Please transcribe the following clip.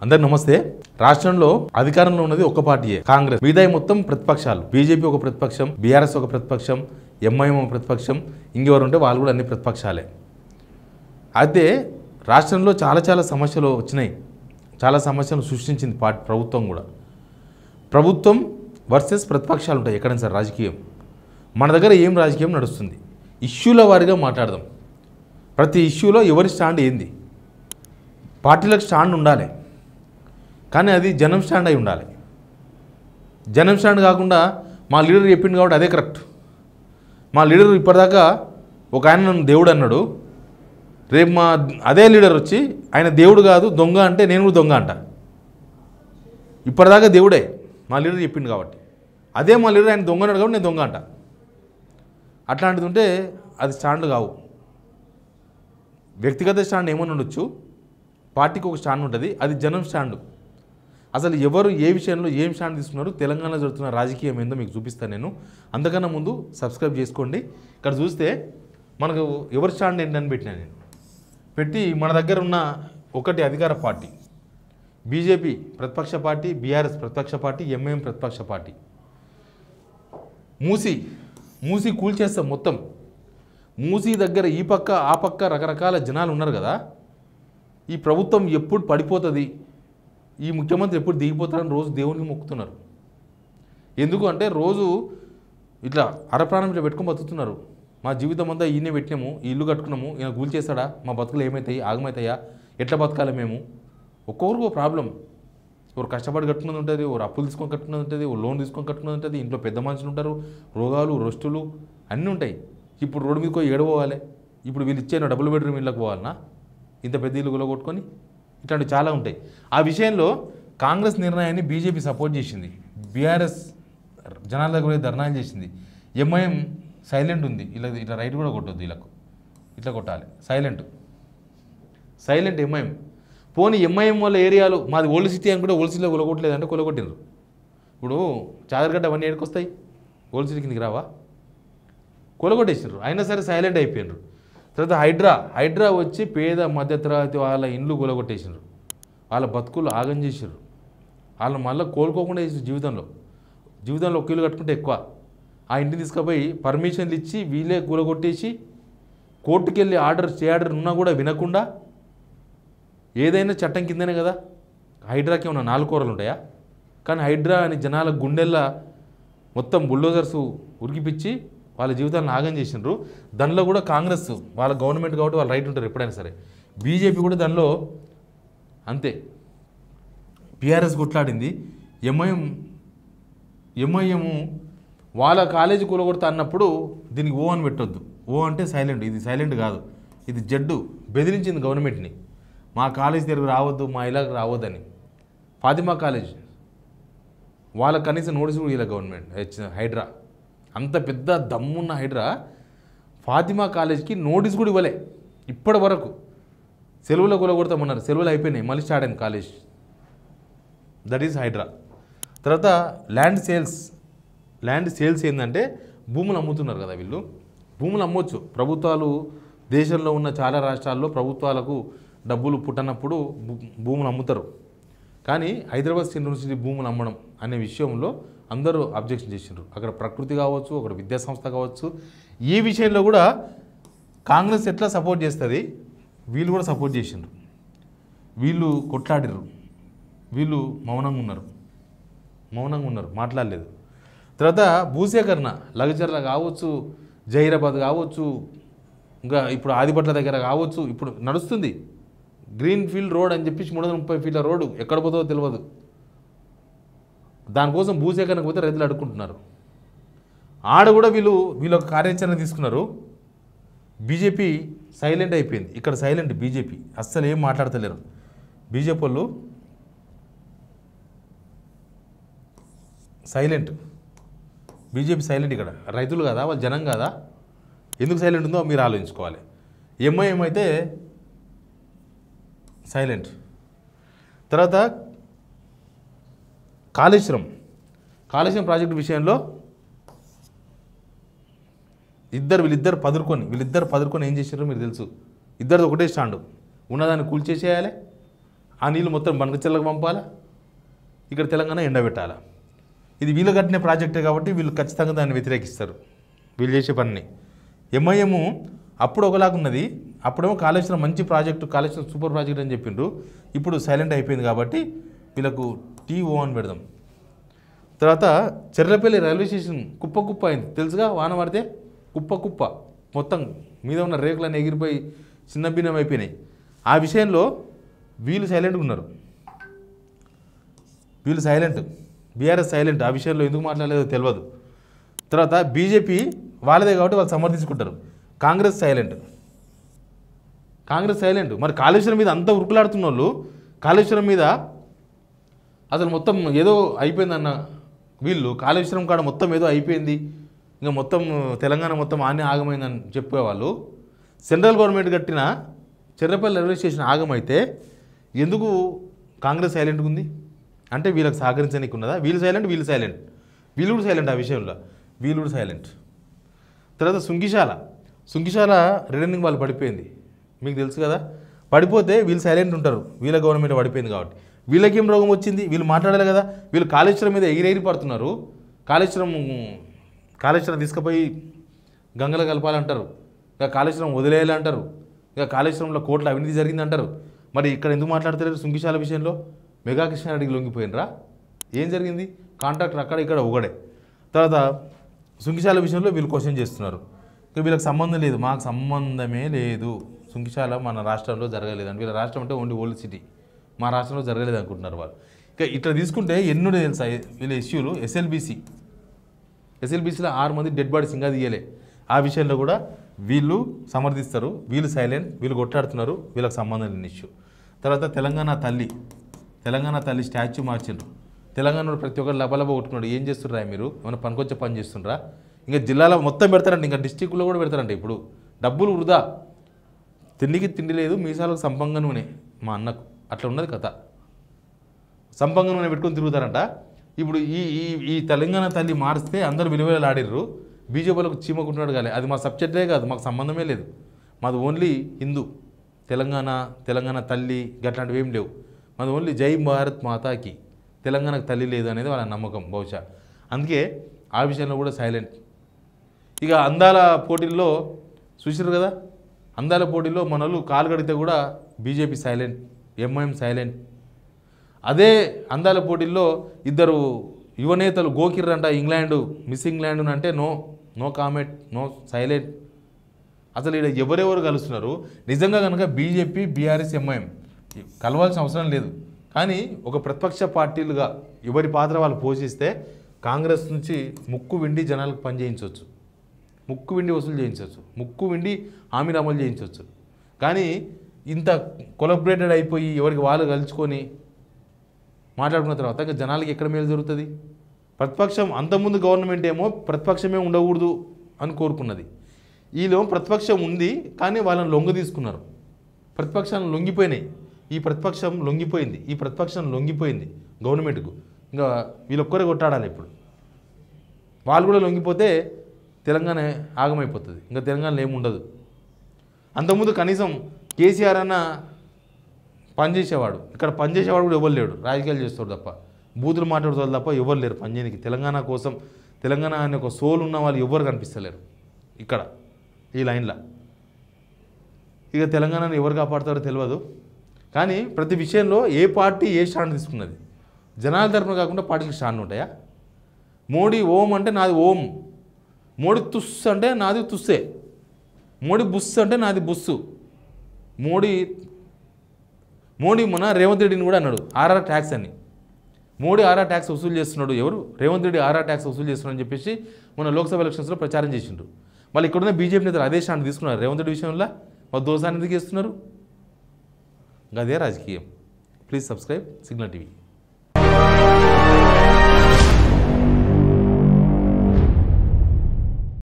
అందరికి నమస్తే. రాష్ట్రంలో అధికారంలో ఉన్నది ఒక పార్టీయే, కాంగ్రెస్. మిగతా మొత్తం ప్రతిపక్షాలు. బీజేపీ ఒక ప్రతిపక్షం, బీఆర్ఎస్ ఒక ప్రతిపక్షం, ఎంఐఎం ఒక ప్రతిపక్షం, ఇంకెవరు ఉంటే వాళ్ళు కూడా అన్ని ప్రతిపక్షాలే. అయితే రాష్ట్రంలో చాలా సమస్యలు వచ్చినాయి, చాలా సమస్యలు సృష్టించింది ప్రభుత్వం కూడా. ప్రభుత్వం వర్సెస్ ప్రతిపక్షాలు ఉంటాయి ఎక్కడైనా సరే రాజకీయం. మన దగ్గర ఏం రాజకీయం నడుస్తుంది, ఇష్యూల వారిగా మాట్లాడదాం. ప్రతి ఇష్యూలో ఎవరి స్టాండ్ ఏంది, పార్టీలకు స్టాండ్ ఉండాలి, కానీ అది జనం స్టాండ్ అయి ఉండాలి. జనం స్టాండ్ కాకుండా మా లీడర్ చెప్పింది కాబట్టి అదే కరెక్ట్. మా లీడర్ ఇప్పటిదాకా ఒక ఆయన నన్ను దేవుడు అన్నాడు, రేపు మా అదే లీడర్ వచ్చి ఆయన దేవుడు కాదు దొంగ అంటే నేను కూడా దొంగ అంట. ఇప్పటిదాకా దేవుడే మా లీడర్ చెప్పింది కాబట్టి, అదే మా లీడర్ ఆయన దొంగ అన్నాడు కాబట్టి నేను దొంగ అంట. అట్లాంటిది ఉంటే అది స్టాండ్ కావు. వ్యక్తిగత స్టాండ్ ఏమని ఉండొచ్చు, పార్టీకి ఒక స్టాండ్ ఉంటుంది, అది జనం స్టాండ్. అసలు ఎవరు ఏ విషయంలో ఏం స్టాండ్ తీసుకున్నారు, తెలంగాణలో జరుగుతున్న రాజకీయం ఏందో మీకు చూపిస్తాను నేను. అంతకన్నా ముందు సబ్స్క్రైబ్ చేసుకోండి. ఇక్కడ చూస్తే మనకు ఎవరి స్టాండ్ ఏంటని పెట్టినా నేను పెట్టి, మన దగ్గర ఉన్న ఒకటి అధికార పార్టీ బీజేపీ ప్రతిపక్ష పార్టీ, బీఆర్ఎస్ ప్రతిపక్ష పార్టీ, ఎంఐఎం ప్రతిపక్ష పార్టీ. మూసి కూల్చేస్తాం మొత్తం. మూసి దగ్గర ఈ పక్క ఆ పక్క రకరకాల జనాలు ఉన్నారు కదా. ఈ ప్రభుత్వం ఎప్పుడు పడిపోతుంది, ఈ ముఖ్యమంత్రి ఎప్పుడు దిగిపోతారని రోజు దేవునికి మొక్కుతున్నారు. ఎందుకు అంటే రోజు ఇట్లా అరప్రాణం ఇట్లా పెట్టుకొని బతుకుతున్నారు. మా జీవితం అంతా ఈయనే పెట్టినాము, ఈ ఇల్లు కట్టుకున్నాము, ఈయన కూల్ చేస్తాడా, మా బతుకులు ఏమవుతాయి, ఆగమవుతాయా, ఎట్లా బతకాలి మేము. ఒక్కొక్కరికి ఒక ప్రాబ్లం. ఎవరు కష్టపడి కట్టుకున్నది ఉంటుంది, ఎవరు అప్పులు తీసుకొని కట్టుకున్నది ఉంటుంది, ఎవరు లోన్ తీసుకొని కట్టుకున్నది ఉంటుంది, ఇంట్లో పెద్ద మనుషులు ఉంటారు, రోగాలు రొస్టులు అన్నీ ఉంటాయి. ఇప్పుడు రోడ్డు మీదకి ఏడపోవాలి, ఇప్పుడు వీళ్ళు ఇచ్చే డబుల్ బెడ్రూమ్ ఇళ్ళకి పోవాలన్నా, ఇంత పెద్ద ఇల్లు కొట్టుకొని, ఇట్లాంటివి చాలా ఉంటాయి. ఆ విషయంలో కాంగ్రెస్ నిర్ణయాన్ని బీజేపీ సపోర్ట్ చేసింది, బీఆర్ఎస్ జనాల దగ్గర ధర్నాలు చేసింది, ఎంఐఎం సైలెంట్ ఉంది. ఇట్లా రైట్ కూడా కొట్టొద్దు, వీళ్ళకు ఇట్లా కొట్టాలి, సైలెంట్ ఎంఐఎం. పోనీ ఎంఐఎం వల్ల ఏరియాలు మాది ఓల్డ్ సిటీ అని కూడా ఓల్డ్ సిటీలో కొలగొట్టలేదంటే కొలగొట్టినారు. ఇప్పుడు చాదరగడ్డ అవన్నీ ఏడుకొస్తాయి, ఓల్డ్ సిటీ కిందకి రావా, కొలగొట్టేసారు. అయినా సరే సైలెంట్ అయిపోయినారు. తర్వాత హైడ్రా వచ్చి పేద మధ్యతరగతి వాళ్ళ ఇండ్లు కూలగొట్టేసారు, వాళ్ళ బతుకులు ఆగం చేసారు, వాళ్ళు మళ్ళీ కోలుకోకుండా చేసారు. జీవితంలో ఒక ఇల్లు కట్టుకుంటే ఎక్కువ, ఆ ఇంటిని తీసుకుపోయి పర్మిషన్లు ఇచ్చి వీళ్ళే కూలగొట్టేసి కోర్టుకు వెళ్ళి స్టే ఆర్డర్ ఉన్నా కూడా వినకుండా, ఏదైనా చట్టం కిందనే కదా. హైడ్రాకి ఏమన్నా 4 కూరలు ఉంటాయా? కానీ హైడ్రా అని జనాల గుండెల్లో మొత్తం బుల్డోజర్స్ ఉరికిపిచ్చి వాళ్ళ జీవితాలను ఆగం చేసినారు. దానిలో కూడా కాంగ్రెస్ వాళ్ళ గవర్నమెంట్ కాబట్టి వాళ్ళు రైట్ ఉంటారు ఎప్పుడైనా సరే. బీజేపీ కూడా దానిలో అంతే. బీఆర్ఎస్ కొట్లాడింది, ఎంఐఎం వాళ్ళ కాలేజీ కూలగొడతా అన్నప్పుడు దీనికి ఓ అని పెట్టొద్దు. ఓ అంటే సైలెంట్, ఇది సైలెంట్ కాదు, ఇది జడ్డు బెదిరించింది గవర్నమెంట్ని. మా కాలేజీ దగ్గరకు రావద్దు, మా ఇలాగ రావద్దని. ఫాతిమా కాలేజ్ వాళ్ళ కనీసం నోటీసు కూడా ఇలా గవర్నమెంట్ హైడ్రా, అంత పెద్ద దమ్మున్న హైడ్రా ఫాతిమా కాలేజ్కి నోటీస్ కూడా ఇవ్వలే ఇప్పటి వరకు. సెలవులో కూలగొడతామన్నారు, సెలవులు అయిపోయినాయి, మళ్ళీ స్టార్ట్ అయింది కాలేజ్. That is Hydraa. తర్వాత ల్యాండ్ సేల్స్ ఏంటంటే భూములు అమ్ముతున్నారు కదా వీళ్ళు. భూములు అమ్మొచ్చు, ప్రభుత్వాలు దేశంలో ఉన్న చాలా రాష్ట్రాల్లో ప్రభుత్వాలకు డబ్బులు పుట్టనప్పుడు భూములు అమ్ముతారు. కానీ హైదరాబాద్ యూనివర్సిటీ భూములు అమ్మడం అనే విషయంలో అందరూ అబ్జెక్షన్ చేసినారు. అక్కడ ప్రకృతి కావచ్చు, అక్కడ విద్యాసంస్థ కావచ్చు, ఈ విషయంలో కూడా కాంగ్రెస్ ఎట్లా సపోర్ట్ చేస్తుంది, వీళ్ళు కూడా సపోర్ట్ చేసినారు. వీళ్ళు కొట్లాడిరు, వీళ్ళు మౌనంగా ఉన్నారు, మాట్లాడలేదు. తర్వాత భూసేకరణ లగచర్ల కావచ్చు, జహీరాబాద్ కావచ్చు, ఇంకా ఇప్పుడు ఆదిపట్ల దగ్గర కావచ్చు, ఇప్పుడు నడుస్తుంది గ్రీన్ ఫీల్డ్ రోడ్ అని చెప్పి 330 ఫీట్ల రోడ్డు ఎక్కడ పోతుందో తెలియదు. దానికోసం భూసేకరణకు పోతే రైతులు అడుక్కుంటున్నారు. ఆడ కూడా వీళ్ళు ఒక కార్యాచరణ తీసుకున్నారు. బీజేపీ సైలెంట్ అయిపోయింది. ఇక్కడ సైలెంట్ బీజేపీ, అస్సలు ఏం మాట్లాడతలేరు బీజేపీ వాళ్ళు. BJP silent. ఇక్కడ రైతులు కదా, వాళ్ళు జనం కదా, ఎందుకు సైలెంట్ ఉందో మీరు ఆలోచించుకోవాలి. ఎంఐఎం అయితే సైలెంట్. తర్వాత కాళేశ్వరం ప్రాజెక్టు విషయంలో వీళ్ళిద్దరు పదురుకొని ఏం చేశారో మీరు తెలుసు. ఇద్దరిది ఒకటే స్టాండు, ఉన్నదాన్ని కూల్చేసేయాలి, ఆ నీళ్ళు మొత్తం బంకచెర్లకు పంపాలా, ఇక్కడ తెలంగాణ ఎండబెట్టాలా. ఇది వీళ్ళు కట్టిన ప్రాజెక్టే కాబట్టి వీళ్ళు ఖచ్చితంగా దాన్ని వ్యతిరేకిస్తారు వీళ్ళు చేసే పనిని. ఎంఐఎం అప్పుడు ఒకలాగున్నది, అప్పుడేమో కాళేశ్వరం మంచి ప్రాజెక్టు, కాళేశ్వరం సూపర్ ప్రాజెక్ట్ అని చెప్పిండ్రు. ఇప్పుడు సైలెంట్ అయిపోయింది కాబట్టి వీళ్ళకు TO అని పెడదాం. తర్వాత చెర్లపల్లి రైల్వే స్టేషన్ కుప్ప అయింది తెలుసుగా, వాన పడితే కుప్ప మొత్తం మీద ఉన్న రేకులన్నీ ఎగిరిపోయి చిన్న భిన్నం అయిపోయినాయి. ఆ విషయంలో వీళ్ళు సైలెంట్గా ఉన్నారు, వీళ్ళు సైలెంట్, బీఆర్ఎస్ సైలెంట్. ఆ విషయంలో ఎందుకు మాట్లాడలేదో తెలియదు. తర్వాత బీజేపీ వాళ్ళదే కాబట్టి వాళ్ళు సమర్థించుకుంటారు. కాంగ్రెస్ సైలెంట్. మరి కాళేశ్వరం మీద అంత ఉరుకులాడుతున్న వాళ్ళు కాళేశ్వరం మీద అసలు మొత్తం ఏదో అయిపోయిందన్న వీళ్ళు, కాళేశ్వరం కాడ మొత్తం ఏదో అయిపోయింది, ఇంకా మొత్తం తెలంగాణ మొత్తం ఆనే ఆగమైందని చెప్పేవాళ్ళు. సెంట్రల్ గవర్నమెంట్ కట్టిన చెర్రపల్లి రైల్వే స్టేషన్ ఆగమైతే ఎందుకు కాంగ్రెస్ సైలెంట్గా ఉంది అంటే వీళ్ళకి సహకరించడానికి ఉన్నదా? వీళ్ళు సైలెంట్, వీళ్ళు కూడా సైలెంట్. ఆ విషయంలో వీళ్ళు కూడా సైలెంట్. తర్వాత సుంకిశాల రిటర్నింగ్ వాళ్ళు పడిపోయింది, మీకు తెలుసు కదా. పడిపోతే వీళ్ళు సైలెంట్ ఉంటారు, వీళ్ళ గవర్నమెంట్ పడిపోయింది కాబట్టి. వీళ్ళకేం రోగం వచ్చింది, వీళ్ళు మాట్లాడాలి కదా. వీళ్ళు కాళేశ్వరం మీద ఎగిరెగిరి పడుతున్నారు. కాళేశ్వరం తీసుకుపోయి గంగలో కలపాలంటారు, ఇక కాళేశ్వరం వదిలేయాలంటారు, ఇక కాళేశ్వరంలో కోట్ల అవినీతి జరిగిందంటారు. మరి ఇక్కడ ఎందుకు మాట్లాడతలేరు? సుంకిశాల విషయంలో మెగా కృష్ణారెడ్డికి లొంగిపోయినరా? ఏం జరిగింది? కాంట్రాక్టర్ అక్కడ ఇక్కడ ఒకడే. తర్వాత సుంకిశాల విషయంలో వీళ్ళు క్వశ్చన్ చేస్తున్నారు. ఇక వీళ్ళకి సంబంధం లేదు, మాకు సంబంధమే లేదు, సుంకిశాల మన రాష్ట్రంలో జరగలేదని. వీళ్ళ రాష్ట్రం అంటే ఓల్డ్ సిటీ, మా రాష్ట్రంలో జరగలేదు అనుకుంటున్నారు వాళ్ళు. ఇక ఇట్లా తీసుకుంటే ఎన్నో తెలుసా వీళ్ళ ఇష్యూలు. ఎస్ఎల్బీసీలో 6 మంది డెడ్ బాడీస్ ఇంకా తీయలే. ఆ విషయంలో కూడా వీళ్ళు సమర్థిస్తారు, వీళ్ళు సైలెంట్, వీళ్ళు కొట్లాడుతున్నారు, వీళ్ళకి సంబంధం లేని ఇష్యూ. తర్వాత తెలంగాణ తల్లి స్టాచ్యూ మార్చిండ్రు. తెలంగాణలో ప్రతి ఒక్కరు లబలబ కొట్టుకున్నాడు. ఏం చేస్తుండ్రా మీరు, ఏమైనా పనికొచ్చే పని చేస్తుండ్రా? ఇంకా జిల్లాలో మొత్తం పెడతారంట, ఇంకా డిస్టిక్లో కూడా పెడతారంట. ఇప్పుడు డబ్బులు వృధా, తిండి లేదు, మీసాలకు సంపంగా నూనె. మా అన్నకు అట్లా ఉన్నది కథ. సంపంగా నూనె పెట్టుకొని తిరుగుతారంట. ఇప్పుడు ఈ తెలంగాణ తల్లి మారిస్తే అందరూ విలువలు ఆడిర్రు. బీజేపీలకు చీమకుంటున్నాడు కానీ అది మా సబ్జెక్టే కాదు, మాకు సంబంధమే లేదు. మాది ఓన్లీ హిందూ. తెలంగాణ తల్లి గట్లాంటివి ఏం లేవు. మాది ఓన్లీ జై భారత్ మాతాకి, తెలంగాణకు తల్లి లేదు అనేది వాళ్ళ నమ్మకం బహుశా. అందుకే ఆ విషయంలో కూడా సైలెంట్. ఇక అందాల పోటీల్లో చూసారు కదా, అందాల పోటీల్లో మనలు కాలు కడితే కూడా బీజేపీ సైలెంట్, ఎంఐఎం సైలెంట్. అదే అందాల పోటీల్లో ఇద్దరు యువనేతలు గోకిర్రంట ఇంగ్లాండ్, మిస్ ఇంగ్లాండ్ అంటే నో కామెంట్, నో సైలెంట్. అసలు ఇక్కడ ఎవరెవరు కలుస్తున్నారు? నిజంగా కనుక బీజేపీ, బీఆర్ఎస్, ఎంఐఎం కలవాల్సిన అవసరం లేదు. కానీ ఒక ప్రతిపక్ష పార్టీలుగా ఎవరి పాత్ర వాళ్ళు పోషిస్తే కాంగ్రెస్ నుంచి ముక్కు విండి జనాలకు పని చేయించవచ్చు, ముక్కు విండి వసూలు చేయించవచ్చు, ముక్కు విండి హామీలు అమలు చేయించవచ్చు. కానీ ఇంత కొలాబరేటెడ్ అయిపోయి ఎవరికి వాళ్ళు కలుసుకొని మాట్లాడుకున్న తర్వాత ఇంకా జనాలకి ఎక్కడ మేలు జరుగుతుంది? ప్రతిపక్షం అంతకుముందు గవర్నమెంట్ ఏమో ప్రతిపక్షమే ఉండకూడదు అని కోరుకున్నది. వీళ్ళు ప్రతిపక్షం ఉంది కానీ వాళ్ళని లొంగ తీసుకున్నారు, ప్రతిపక్షాన్ని లొంగిపోయినాయి. ఈ ప్రతిపక్షం లొంగిపోయింది గవర్నమెంట్కు. ఇంకా వీళ్ళొక్కరే కొట్టాడాలి. ఇప్పుడు వాళ్ళు కూడా లొంగిపోతే తెలంగాణ ఆగమైపోతుంది, ఇంకా తెలంగాణలో ఏముండదు. అంతకుముందు కనీసం కేసీఆర్ అన్న పనిచేసేవాడు, ఇక్కడ పనిచేసేవాడు కూడా ఎవరు లేడు, రాజకీయాలు చేస్తాడు తప్ప, బూతులు మాట్లాడుతాడు తప్ప ఎవరు లేరు పనిచేయడానికి. తెలంగాణ కోసం, తెలంగాణ అనే ఒక సోల్ ఉన్న వాళ్ళు ఎవరు కనిపిస్తలేరు ఇక్కడ ఈ లైన్లో. ఇక తెలంగాణను ఎవరు కాపాడుతారో తెలియదు. కానీ ప్రతి విషయంలో ఏ పార్టీ ఏ స్టాండ్ తీసుకున్నది, జనాల తరపున కాకుండా పార్టీకి స్టాండ్ ఉంటాయా? మోడీ ఓం అంటే నాది ఓం, మోడీ తుస్ అంటే నాది తుస్సే, మోడీ బుస్ అంటే నాది బుస్సు. మోడీ మన రేవంత్ రెడ్డిని కూడా అన్నాడు ఆర్ఆర్ ట్యాక్స్ అని. మోడీ ఆర్ఆర్ ట్యాక్స్ వసూలు చేస్తున్నాడు, ఎవరు? రేవంత్ రెడ్డి ఆర్ఆర్ ట్యాక్స్ వసూలు చేస్తున్నాడు అని చెప్పేసి మన లోక్సభ ఎలక్షన్స్లో ప్రచారం చేసిండ్రు. వాళ్ళు ఇక్కడున్న బీజేపీ నేతలు అదే స్టాండ్ తీసుకున్నారు రేవంత్ రెడ్డి విషయంలో. వాళ్ళు దోసాన్ని ఎందుకు ఇస్తున్నారు? అదే రాజకీయం. Please subscribe signal TV.